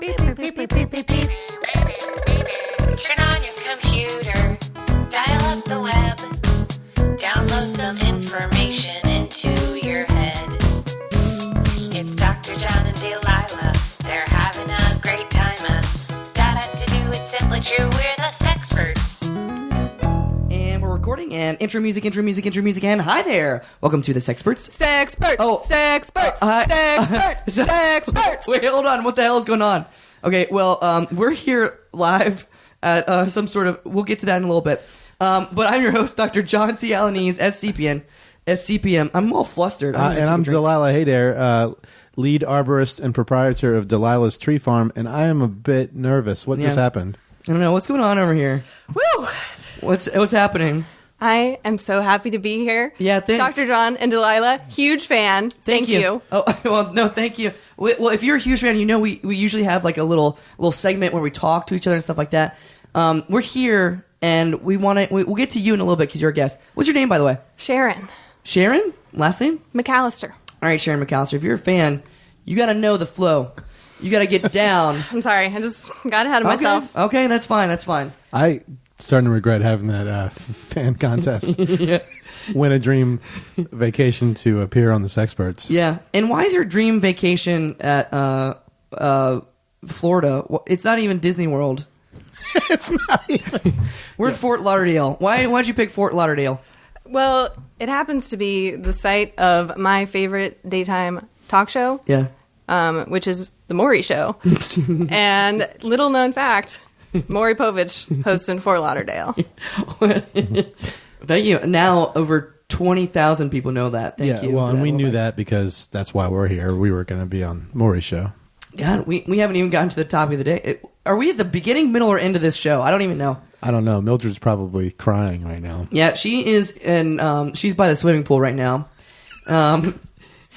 Beep, beep, beep, beep, beep, beep, beep. Turn on your computer, dial up the web, download some information into your head. It's Dr. John and Delilah, they're having a great time. Data to do, it's simply true, we're the Sexperts. And we're recording, and intro music, and hi there. Welcome to the Sexperts. Sexperts! Oh. Sexperts! Sexperts! Sexperts! Wait, hold on. What the hell is going on? Okay, well, we're here live at some sort of... We'll get to that in a little bit. But I'm your host, Dr. John T. Alanese, SCPM. I'm all flustered. And I'm Delilah Haydair, lead arborist and proprietor of Delilah's Tree Farm, and I am a bit nervous. What just happened? I don't know. What's going on over here? Woo! What's happening? I am so happy to be here. Yeah, thanks. Dr. John and Delilah, huge fan. Thank you. Oh, well, no, thank you. Well, if you're a huge fan, you know we usually have like a little segment where we talk to each other and stuff like that. We're here, and we'll get to you in a little bit because you're a guest. What's your name, by the way? Sharon Sharon? Last name? McAllister. All right, Sharon McAllister. If you're a fan, you got to know the flow. You got to get down. I'm sorry, I just got ahead of myself. Okay, that's fine. I starting to regret having that fan contest. Yeah. Win a dream vacation to appear on the Sexperts. Yeah. And why is your dream vacation at Florida? It's not even Disney World. It's not even. We're at Fort Lauderdale. Why'd you pick Fort Lauderdale? Well, it happens to be the site of my favorite daytime talk show. Yeah. Which is The Maury Show. And little known fact, Maury Povich hosts in Fort Lauderdale. Thank you. Now over 20,000 people know that. Thank you. Well, and we knew that because that's why we're here. We were going to be on Maury's show. God, we haven't even gotten to the topic of the day. Are we at the beginning, middle, or end of this show? I don't even know. I don't know. Mildred's probably crying right now. Yeah, she is, and she's by the swimming pool right now.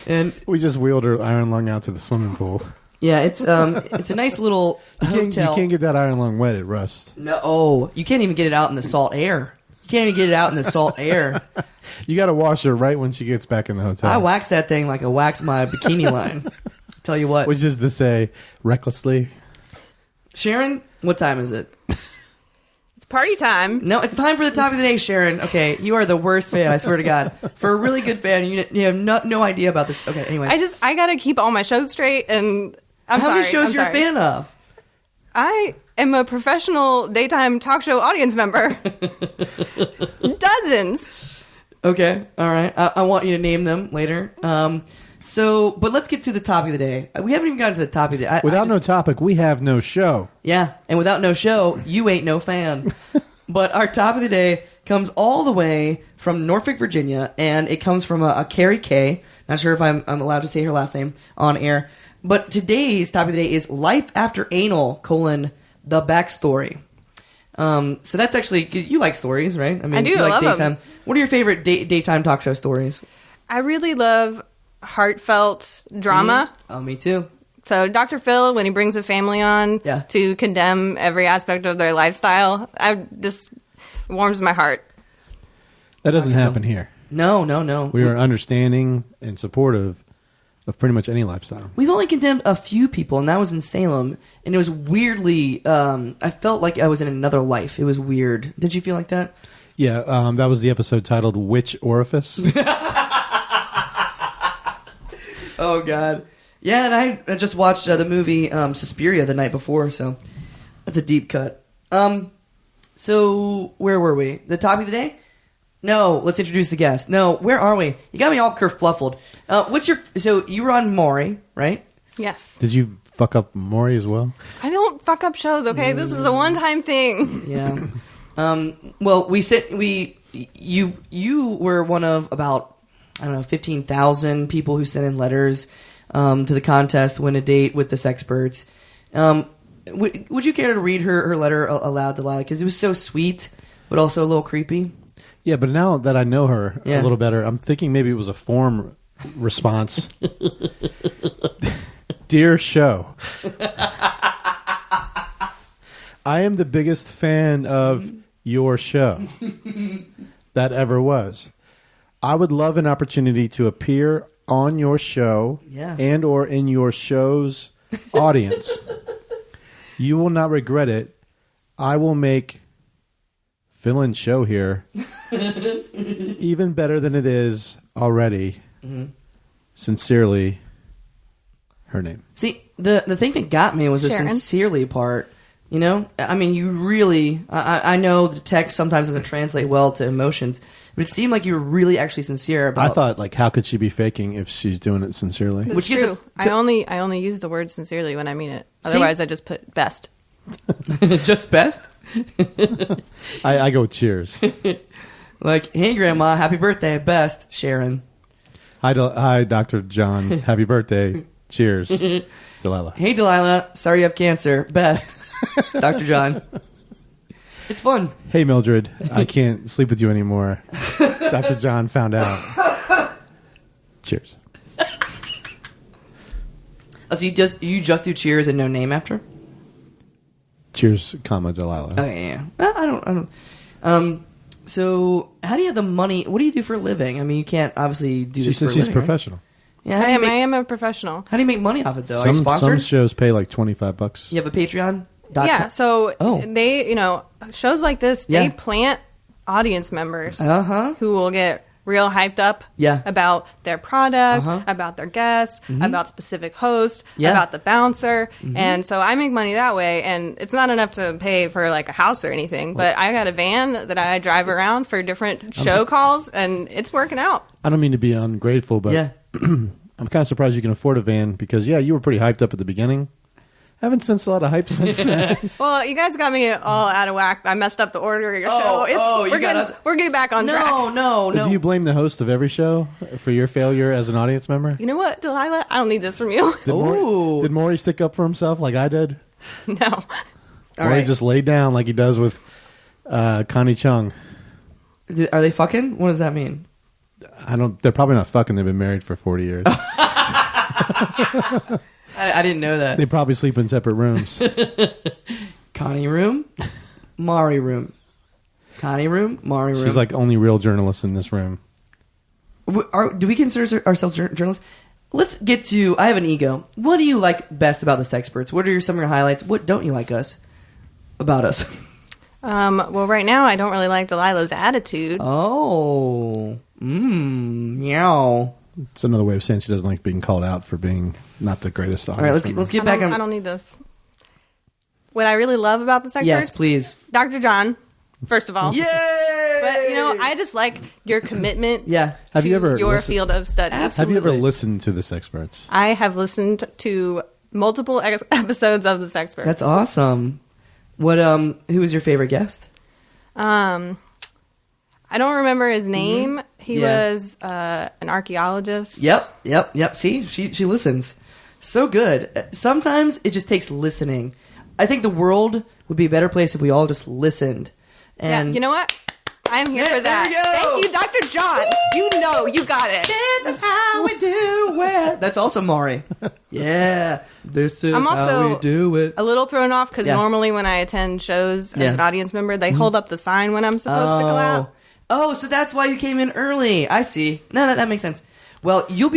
And we just wheeled her iron lung out to the swimming pool. Yeah, it's a nice little hotel. You can't get that iron lung wet; it rusts. No, you can't even get it out in the salt air. You can't even get it out in the salt air. You got to wash her right when she gets back in the hotel. I wax that thing like I wax my bikini line. Tell you what. Which is to say, recklessly. Sharon, what time is it? It's party time. No, it's time for the topic of the day, Sharon. Okay, you are the worst fan, I swear to God. For a really good fan, you have no idea about this. Okay, anyway. I got to keep all my shows straight, and How many shows you're a fan of? I am a professional daytime talk show audience member. Dozens. Okay, all right. I want you to name them later. But let's get to the topic of the day. We haven't even gotten to the topic of the day. Without no topic, we have no show. Yeah, and without no show, you ain't no fan. But our topic of the day comes all the way from Norfolk, Virginia, and it comes from a Kerry K. Not sure if I'm allowed to say her last name on air. But today's topic of the day is Life After Anal, the backstory. So that's actually... You like stories, right? I do, you like love daytime. them. What are your favorite daytime talk show stories? I really love heartfelt drama. Oh, me too. So Dr. Phil, when he brings a family on to condemn every aspect of their lifestyle, this warms my heart. That doesn't happen here. No. We are understanding and supportive of pretty much any lifestyle. We've only condemned a few people, and that was in Salem. And it was weirdly... I felt like I was in another life. It was weird. Did you feel like that? Yeah, that was the episode titled Which Orifice? Oh, God. Yeah, and I just watched the movie Suspiria the night before, so that's a deep cut. So where were we? The topic of the day? No, let's introduce the guest. No, where are we? You got me all kerfluffled. So you were on Maury, right? Yes. Did you fuck up Maury as well? I don't fuck up shows, okay? This is a one-time thing. Yeah. Well, you were one of about, 15,000 people who sent in letters to the contest, win a date with the Sexperts. Would you care to read her letter aloud, Delilah? Because it was so sweet, but also a little creepy. Yeah, but now that I know her a little better, I'm thinking maybe it was a form response. Dear show, I am the biggest fan of your show that ever was. I would love an opportunity to appear on your show and or in your show's audience. You will not regret it. I will make fill-in show here even better than it is already. Mm-hmm. Sincerely, her name. See, the thing that got me was the Sharon. sincerely part. You know? I mean, you really... I know the text sometimes doesn't translate well to emotions, but it seemed like you were really actually sincere about... I thought, like, how could she be faking if she's doing it sincerely? Which is true. I only use the word sincerely when I mean it. Otherwise, I just put best. Just best? I go cheers. Like, hey, Grandma, happy birthday, best, Sharon. Hi, Dr. John, happy birthday, cheers, Delilah. Hey, Delilah, sorry you have cancer, best, Dr. John. It's fun. Hey, Mildred, I can't sleep with you anymore. Dr. John found out. Cheers. Oh, so you just do cheers and no name after? Cheers, comma, Delilah. Oh, yeah. I don't. So, how do you have the money? What do you do for a living? I mean, you can't obviously do this for a living. She's professional. Right? Yeah, I am a professional. How do you make money off it, though? Are you Some sponsored? shows pay like $25. You have a Patreon? Yeah, so they, shows like this, they Yeah. plant audience members Uh-huh. who will get real hyped up about their product, about their guests, about specific hosts, about the bouncer. And so I make money that way, and it's not enough to pay for like a house or anything, but I got a van that I drive around for different show calls, and it's working out. I don't mean to be ungrateful, but I'm kind of surprised you can afford a van because, you were pretty hyped up at the beginning. Haven't sensed a lot of hype since then. Well, you guys got me all out of whack. I messed up the order of your show. We're getting back on track. No. Do you blame the host of every show for your failure as an audience member? You know what, Delilah? I don't need this from you. Did Maury stick up for himself like I did? No. Or he just laid down like he does with Connie Chung? Are they fucking? What does that mean? They're probably not fucking. They've been married for 40 years. I didn't know that. They probably sleep in separate rooms. Connie room, Maury room. Connie room, Maury room. She's like only real journalists in this room. Do we consider ourselves journalists? Let's get to... I have an ego. What do you like best about the Sexperts? What are some of your highlights? What don't you like about us? Well, right now, I don't really like Delilah's attitude. Oh. Meow. It's another way of saying she doesn't like being called out for being not the greatest audience. All right, let's get back on... I don't need this. What I really love about the Sexperts... Yes, please. Dr. John, first of all. Yay! But, I just like your commitment to your field of study. Absolutely. Have you ever listened to the Sexperts? I have listened to multiple episodes of the Sexperts. That's awesome. What? Who was your favorite guest? I don't remember his name. He was an archaeologist. Yep. See, she listens. So good. Sometimes it just takes listening. I think the world would be a better place if we all just listened. And you know what? I'm here for that. Thank you, Dr. John. Woo! You got it. This is how we do it. That's also Maury. Yeah. This is how we do it. A little thrown off because normally when I attend shows as an audience member, they hold up the sign when I'm supposed to go out. Oh, so that's why you came in early. I see. No, that makes sense. Well, you'll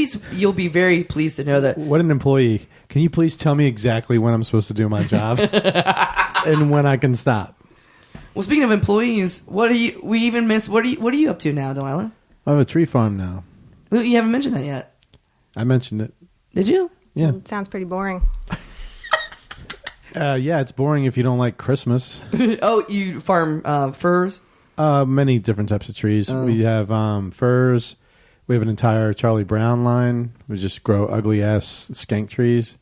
be very pleased to know that. What an employee. Can you please tell me exactly when I'm supposed to do my job and when I can stop? Well, speaking of employees, what are you up to now, Delilah? I have a tree farm now. Well, you haven't mentioned that yet. I mentioned it. Did you? Yeah. It sounds pretty boring. Yeah, it's boring if you don't like Christmas. Oh, you farm furs? Many different types of trees. We have firs. We have an entire Charlie Brown line. We just grow ugly ass skank trees.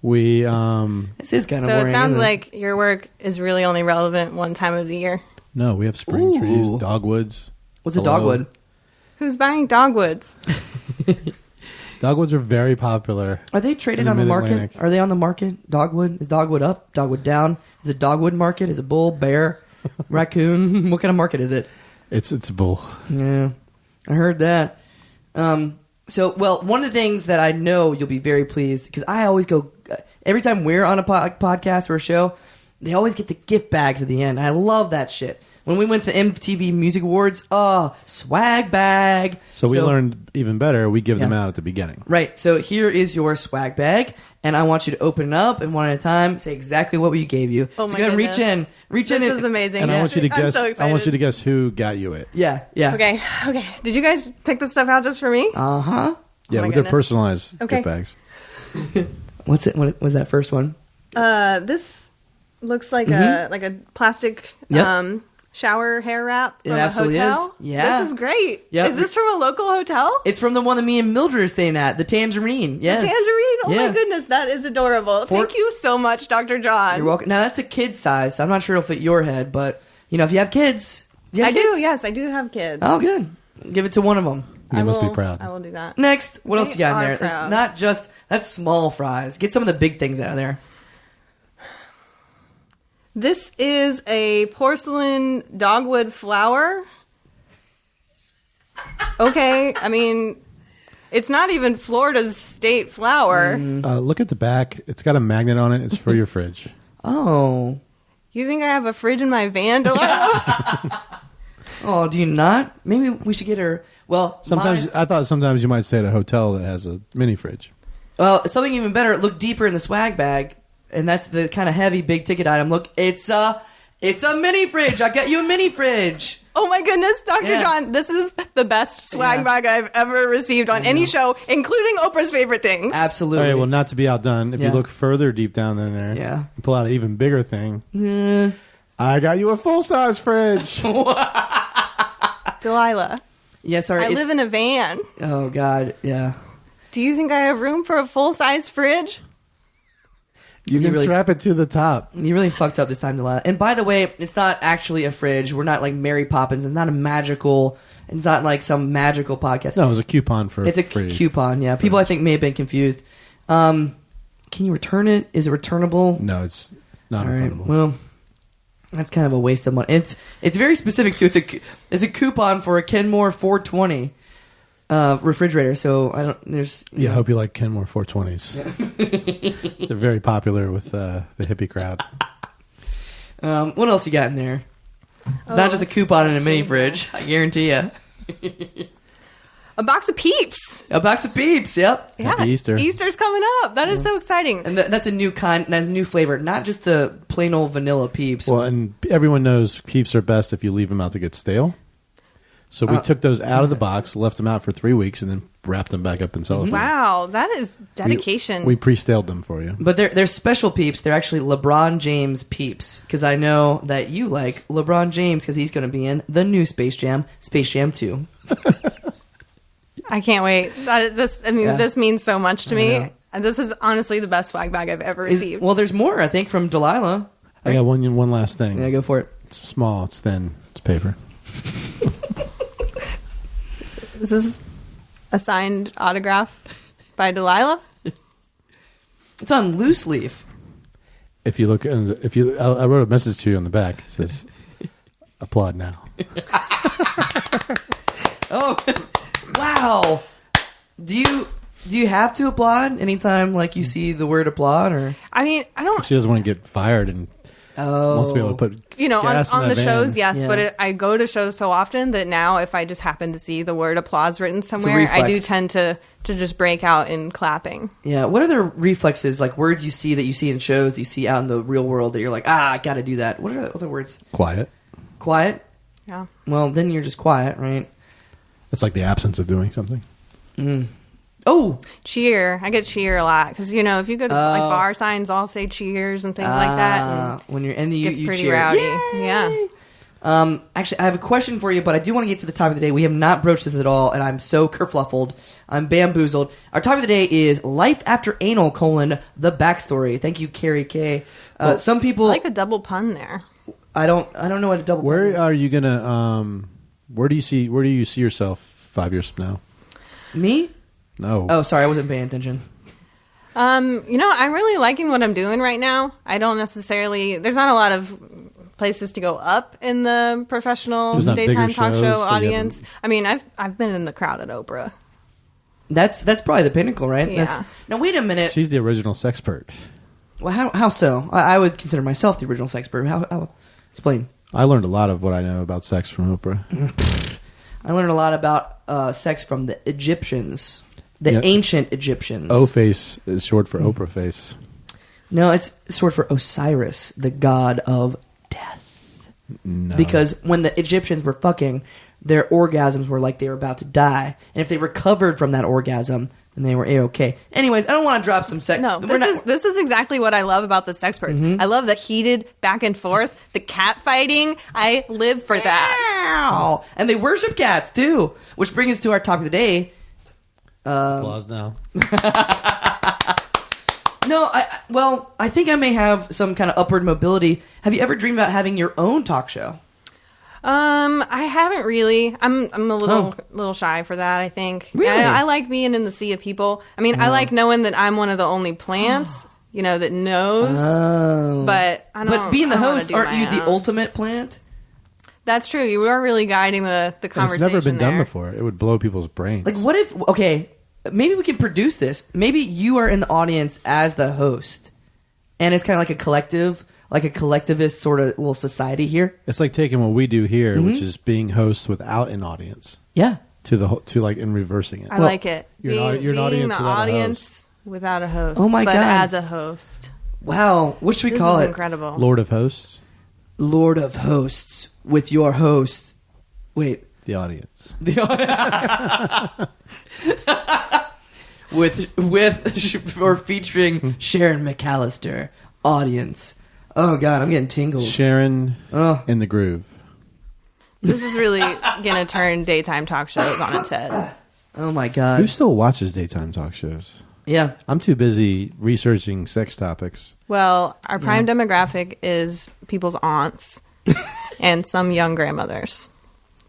We This is kind of so boring. It sounds like your work is really only relevant one time of the year. No, we have spring trees, dogwoods. What's a dogwood? Who's buying dogwoods? Dogwoods are very popular. Are they traded on the market? Mid-Atlantic. Are they on the market? Dogwood? Is dogwood up? Dogwood down? Is it dogwood market? Is it bull, bear, raccoon? What kind of market is it? It's a bull. Yeah, I heard that. So, one of the things that I know you'll be very pleased, because I always go, every time we're on a podcast or a show, they always get the gift bags at the end. I love that shit. when we went to MTV Music Awards, swag bag. So we learned even better. We give them out at the beginning. Right. So here is your swag bag, and I want you to open it up and one at a time. Say exactly what we gave you. Oh so my go ahead and goodness. reach in. This is amazing. And I want you to guess. I'm so excited. I want you to guess who got you it. Yeah. Okay. Did you guys pick this stuff out just for me? Uh huh. Yeah, my with their goodness. personalized Okay. gift bags. What's it? What was that first one? This looks like a plastic shower hair wrap from It a absolutely hotel. is. Yeah. This is great. Yep. Is this from a local hotel? It's from the one that me and Mildred are staying at, the Tangerine. Yeah. The tangerine. Oh Yeah. my goodness, that is adorable. Thank you so much, Dr. John. You're welcome. Now that's a kid's size, so I'm not sure it'll fit your head, but if you have kids, I do. Yes, I do have kids. Oh, good. Give it to one of them. You must be proud. I will do that. Next, what else you got in are there? proud. It's not just that's small fries. Get some of the big things out of there. This is a porcelain dogwood flower. Okay, I mean, it's not even Florida's state flower. Look at the back. It's got a magnet on it. It's for your fridge. Oh. You think I have a fridge in my van, Delilah? Oh, do you not? Maybe we should get her. Well, I thought sometimes you might stay at a hotel that has a mini fridge. Well, something even better. Look deeper in the swag bag, and that's the kind of heavy, big ticket item. Look, it's a mini fridge. I got you a mini fridge. Oh my goodness, Dr. John, this is the best swag bag I've ever received on any show, including Oprah's Favorite Things. Absolutely. All right, well, not to be outdone, if you look further deep down in there, and pull out an even bigger thing. I got you a full-size fridge. Delilah. Yeah, sorry. I live in a van. Oh, God, yeah. Do you think I have room for a full-size fridge? You can strap it to the top. You really fucked up this time, Delilah. And by the way, it's not actually a fridge. We're not like Mary Poppins. It's not it's not like some magical podcast. No, it was a coupon for It's a free. coupon, yeah. People, I think, may have been confused. Can you return it? Is it returnable? No, it's not All right, refundable. well, that's kind of a waste of money. It's very specific, too. It's a coupon for a Kenmore 420 refrigerator, so I hope you like Kenmore 420s. Yeah. They're very popular with the hippie crowd. What else you got in there? It's not just a coupon in a mini fridge, I guarantee you. A box of Peeps. A box of Peeps, yep. Happy Easter. Easter's coming up. That is so exciting. And that's a new that's a new flavor, not just the plain old vanilla Peeps. Well, and everyone knows Peeps are best if you leave them out to get stale. So we took those out of the box, left them out for 3 weeks, and then wrapped them back up in cellophane. Wow, that is dedication. We pre-staled them for you. But they're special Peeps. They're actually LeBron James Peeps, because I know that you like LeBron James because he's going to be in the new Space Jam 2. I can't wait. This means so much to me. And this is honestly the best swag bag I've ever received. Well, there's more, I think, from Delilah. I got one last thing. Yeah, go for it. It's small. It's thin. It's paper. Is this a signed autograph by Delilah? It's on loose leaf. If you look, I wrote a message to you on the back. It says, "Applaud now." Oh, wow! Do you have to applaud anytime you see the word applaud, or? I mean, I don't. She doesn't want to get fired and wants to be able to put gas on in the that shows, van. yes. Yeah. But I go to shows so often that now, if I just happen to see the word applause written somewhere, I do tend to just break out in clapping. Yeah. What are the reflexes, like words you see in shows, that you see out in the real world that you're like, I got to do that? What are the other words? Quiet. Quiet. Yeah. Well, then you're just quiet, right? It's like the absence of doing something. Oh, Cheer. I get cheer a lot because if you go to bar signs, all say cheers and things like that. And when you're in the gets pretty cheer. rowdy. Yay! Yeah. Actually, I have a question for you, but I do want to get to the topic of the day. We have not broached this at all, and I'm so kerfluffled. I'm bamboozled. Our topic of the day is life after anal: the backstory. Thank you, Kerry K. Some people I like a double pun there. I don't know what a double. Where pun is. are you gonna? Where do you see yourself 5 years from now? Me? No. Oh, sorry, I wasn't paying attention. I'm really liking what I'm doing right now. I don't necessarily. There's not a lot of places to go up in the professional There's not daytime bigger talk shows, show so you audience. I mean, I've been in the crowd at Oprah. That's probably the pinnacle, right? Yeah. Now wait a minute. She's the original sexpert. Well, how so? I would consider myself the original sexpert. How explain? I learned a lot of what I know about sex from Oprah. I learned a lot about sex from the Egyptians, the ancient Egyptians. O-face is short for Oprah face. No, it's short for Osiris, the god of death. No. Because when the Egyptians were fucking, their orgasms were like they were about to die. And if they recovered from that orgasm, then they were A-okay. Anyways, I don't want to drop some sex. No, this is exactly what I love about the Sexperts. Mm-hmm. I love the heated back and forth, the cat fighting. I live for that. Ow. And they worship cats, too. Which brings us to our topic of the day. Applause now. No, I think I may have some kind of upward mobility. Have you ever dreamed about having your own talk show? I haven't really. I'm a little shy for that, I think. Really? I like being in the sea of people. I mean, I like knowing that I'm one of the only plants, that knows. Oh. But I don't. But being the host, aren't you the ultimate plant? That's true. You are really guiding the conversation. It's never been there. done before. It would blow people's brains. Like, what if? Okay, maybe we can produce this. Maybe you are in the audience as the host, and it's kind of like a collective. Like a collectivist sort of little society here. It's like taking what we do here, which is being hosts without an audience. Yeah. To like and reversing it. I like it. You're an audience the without audience without a host. Oh my God. But as a host. Wow. What should we call it? This is incredible. Lord of hosts. Lord of hosts with your host. Wait. The audience. with featuring Sharon McAllister. Audience. Oh, God, I'm getting tingles. Sharon in the groove. This is really going to turn daytime talk shows on its head. Oh, my God. Who still watches daytime talk shows? Yeah. I'm too busy researching sex topics. Well, our prime demographic is people's aunts and some young grandmothers.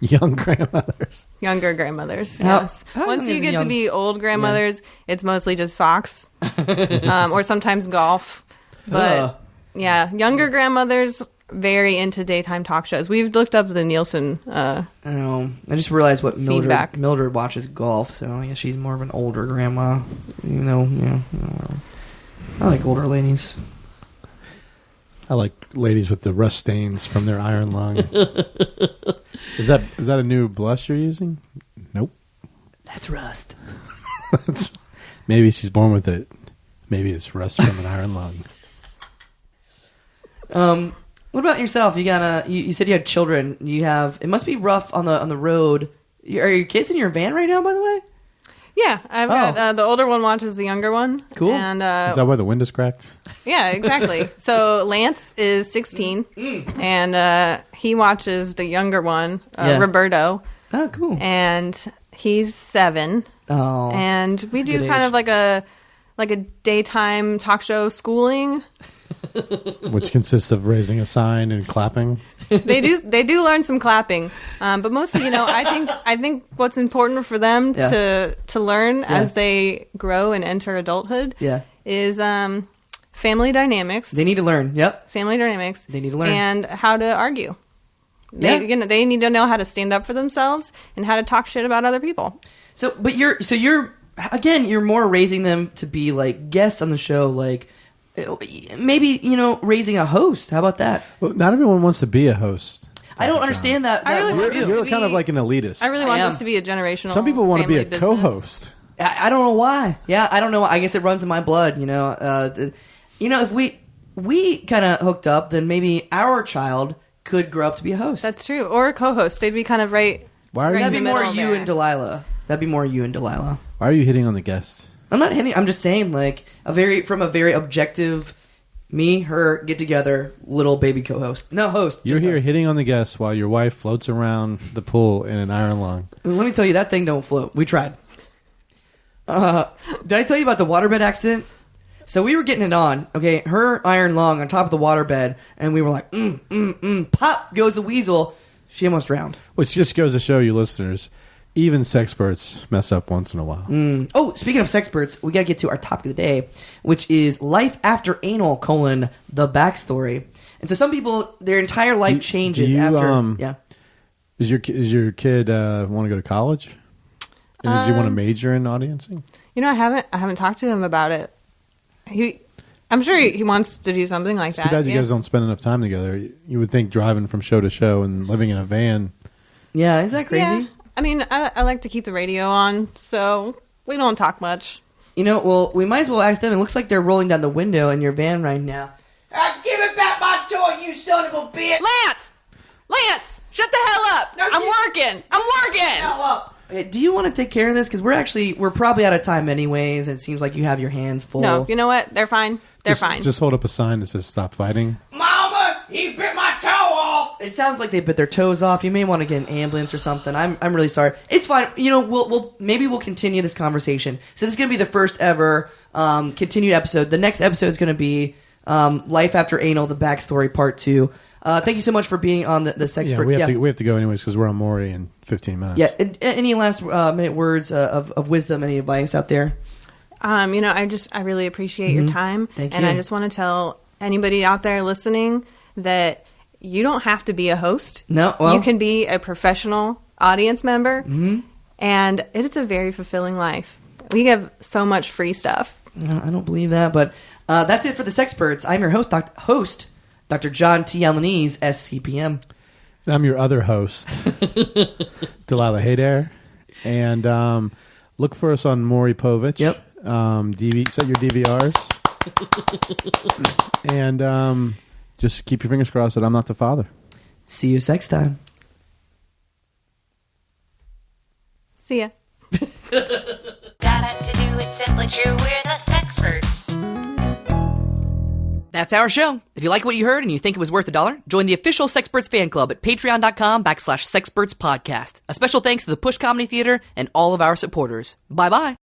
Young grandmothers. Younger grandmothers, How- yes. how Once young you is get young- to be old grandmothers, it's mostly just Fox or sometimes golf. But, yeah, younger grandmothers very into daytime talk shows. We've looked up the Nielsen. I know. I just realized what Feedback. Mildred watches golf, so I guess she's more of an older grandma. I like older ladies. I like ladies with the rust stains from their iron lung. Is that a new blush you're using? Nope. That's rust. Maybe she's born with it. Maybe it's rust from an iron lung. What about yourself? You said you had children. It must be rough on the road. Are your kids in your van right now, by the way? Yeah, I've got the older one watches the younger one. Cool. And, Is that why the window is cracked? Yeah, exactly. So Lance is 16, and he watches the younger one, Roberto. Oh, cool. And he's 7. Oh, and we do kind of like a daytime talk show schooling. Which consists of raising a sign and clapping. They do learn some clapping, but mostly, I think what's important for them to learn as they grow and enter adulthood is family dynamics. They need to learn. Yep, family dynamics. They need to learn and how to argue. They need to know how to stand up for themselves and how to talk shit about other people. So you're more raising them to be like guests on the show, like. Maybe, raising a host. How about that? Well, not everyone wants to be a host. I don't understand that. I really want You're kind of like an elitist. I really want this to be a generational. Some people want to be a business. co-host. I don't know why. Yeah, I don't know. I guess it runs in my blood, if we kind of hooked up, then maybe our child could grow up to be a host. That's true. Or a co-host. They'd be kind of right. Why are right That'd in be the more middle you there. and Delilah. That'd be more you and Delilah. Why are you hitting on the guest? I'm not hitting. I'm just saying, like, from a very objective, me, her, get together, little baby co-host. No, host. You're here host. hitting on the guest while your wife floats around the pool in an iron lung. Let me tell you, that thing don't float. We tried. Did I tell you about the waterbed accident? So we were getting it on. Okay, her iron lung on top of the waterbed, and we were like, pop goes the weasel. She almost drowned. Which just goes to show you listeners, even sexperts mess up once in a while. Oh, speaking of sexperts, we got to get to our topic of the day, which is life after anal, the backstory. And so some people, their entire life changes after. Yeah. Is your kid want to go to college? And does he want to major in audiencing? I haven't talked to him about it. I'm sure he wants to do something like that. Too bad you guys don't spend enough time together. You would think driving from show to show and living in a van. Yeah, is that crazy? Yeah. I mean, I like to keep the radio on, so we don't talk much. Well, we might as well ask them. It looks like they're rolling down the window in your van right now. Give it back my toy, you son of a bitch! Lance! Shut the hell up! No, I'm working! Hell up! Do you want to take care of this? Because we're probably out of time anyways, and it seems like you have your hands full. No, you know what? They're fine. They're fine. Just hold up a sign that says "Stop fighting." Mama, he bit my toe off. It sounds like they bit their toes off. You may want to get an ambulance or something. I'm really sorry. It's fine. We'll continue this conversation. So this is gonna be the first ever continued episode. The next episode is gonna be Life After Anal: The Backstory Part 2. Thank you so much for being on the Sexperts. Yeah, we have to go anyways because we're on Maury in 15 minutes. Yeah. Any last minute words of wisdom? Any advice out there? I really appreciate your time. Thank you. And I just want to tell anybody out there listening that you don't have to be a host. No, well, you can be a professional audience member, and it's a very fulfilling life. We give so much free stuff. No, I don't believe that, but that's it for the Sexperts. I'm your host, Dr. John T. Albanese, SCPM. And I'm your other host, Delilah. Hey there. And look for us on Maury Povich. Yep. Set your DVRs. And just keep your fingers crossed that I'm not the father. See you sex time. See ya. Got it to do, it's simply true, we're the Sexperts. That's our show. If you like what you heard and you think it was worth $1, join the official Sexperts fan club at patreon.com/Sexperts podcast. A special thanks to the Push Comedy Theater and all of our supporters. Bye-bye.